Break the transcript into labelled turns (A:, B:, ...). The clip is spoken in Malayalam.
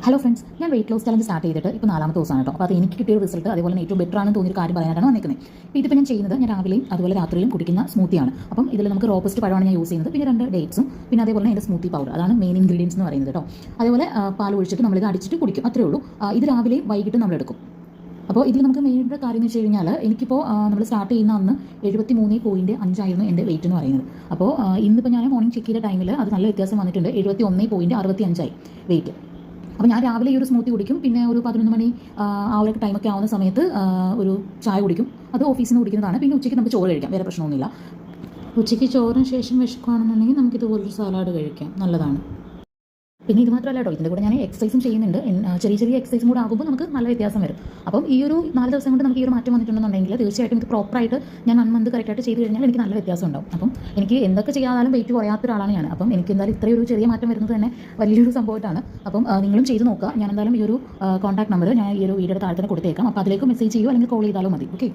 A: ഹലോ ഫ്രണ്ട്സ്, ഞാൻ വെയിറ്റ് ലോസ് ചലഞ്ച് സ്റ്റാർട്ട് ചെയ്തിട്ട് ഇപ്പോൾ 4ാമത്തെ ദിവസമാണ് കേട്ടോ. അപ്പോൾ അത് എനിക്ക് കിട്ടിയ റിസൾട്ട് അതേപോലെ തന്നെ ഏറ്റവും ബെറ്റർ ആണെന്ന് തോന്നിയൊരു കാര്യം പറയാനാണ് വന്നിരിക്കുന്നത്. ഇപ്പോൾ ഇതിപ്പോൾ ഞാൻ ചെയ്യുന്നത് ഞാൻ രാവിലെയും അതുപോലെ രാത്രിയിലും കുടിക്കുന്ന സ്മൂത്തിയാണ്. അപ്പം ഇതിൽ നമുക്ക് റോബസ്റ്റ് പഴമാണ് ഞാൻ യൂസ് ചെയ്യുന്നത്, പിന്നെ 2 ഡേറ്റ്സും, പിന്നെ അതേപോലെ തന്നെ എൻ്റെ സ്മൂത്തി പൗഡർ, അതാണ് മെയിൻ ഇൻഗ്രീഡിയൻസ് എന്ന് പറയുന്നത് കേട്ടോ. അതേപോലെ പാൽ ഒഴിച്ചിട്ട് നമ്മളിത് അടിച്ചിട്ട് കുടിക്കും, അത്രേ ഉള്ളൂ. ഇത് രാവിലെയും വൈകിട്ടും നമ്മളെടുക്കും. അപ്പോൾ ഇതിൽ നമുക്ക് മെയിൻ കാര്യം എന്ന് വെച്ച് കഴിഞ്ഞാൽ എനിക്കിപ്പോൾ നമ്മൾ സ്റ്റാർട്ട് ചെയ്യുന്ന അന്ന് 73.5 എൻ്റെ വെയിറ്റ് എന്ന് പറയുന്നത്. അപ്പോൾ ഇന്നിപ്പോൾ ഞാൻ മോർണിംഗ് ചെക്ക് ചെയ്ത ടൈമിൽ അത് നല്ല വ്യത്യാസം വന്നിട്ടുണ്ട്. 71.65 വെയിറ്റ്. അപ്പോൾ ഞാൻ രാവിലെ ഈ ഒരു സ്മൂത്തി കുടിക്കും, പിന്നെ ഒരു 11 മണി ആ ഒരു ടൈമൊക്കെ ആവുന്ന സമയത്ത് ഒരു ചായ കുടിക്കും. അത് ഓഫീസിൽ നിന്ന് കുടിക്കുന്നതാണ്. പിന്നെ ഉച്ചയ്ക്ക് നമുക്ക് ചോറ് കഴിക്കാം, വേറെ പ്രശ്നമൊന്നുമില്ല. ഉച്ചയ്ക്ക് ചോറിന് ശേഷം വിശക്കുകയാണെന്നുണ്ടെങ്കിൽ നമുക്കിതുപോലൊരു സലാഡ് കഴിക്കാം, നല്ലതാണ്. പിന്നെ ഇത് മാത്രമല്ല കേട്ടോ, ഇതിൻ്റെ കൂടെ ഞാൻ എക്സസൈസും ചെയ്യുന്നുണ്ട്. ചെറിയ ചെറിയ എക്സസൈസും കൂടെ ആകുമ്പോൾ നമുക്ക് നല്ല വ്യത്യാസം വരും. അപ്പം ഈ ഒരു 4 ദിവസം കൊണ്ട് നമുക്ക് ഈ ഒരു മാറ്റം വന്നിട്ടുണ്ടെന്നുണ്ടെങ്കിൽ തീർച്ചയായിട്ടും ഇത് പ്രോപ്പറായിട്ട് ഞാൻ 1 മന്ത് കറക്റ്റായിട്ട് ചെയ്ത് കഴിഞ്ഞാൽ എനിക്ക് നല്ല വ്യത്യാസം ഉണ്ടാവും. അപ്പം എനിക്ക് എന്തൊക്കെ ചെയ്യാതാലും വെയിറ്റ് കുറയാത്ത ഒരാളാണ് ഞാൻ. അപ്പം എനിക്ക് എന്തായാലും ഇത്രയൊരു ചെറിയ മാറ്റം വരുന്നത് തന്നെ വലിയൊരു സംഭവമായിട്ടാണ്. അപ്പം നിങ്ങളും ചെയ്ത് നോക്കുക. ഞാൻ എന്തായാലും ഈ ഒരു കോൺടാക്ട് നമ്പർ ഞാൻ ഈ ഒരു വീഡിയോയുടെ താഴെ തന്നെ കൊടുത്തേക്കാം. അപ്പോൾ അതിലേക്ക് മെസ്സേജ് ചെയ്യുമോ അല്ലെങ്കിൽ കോൾ ചെയ്താലും മതി. ഓക്കെ.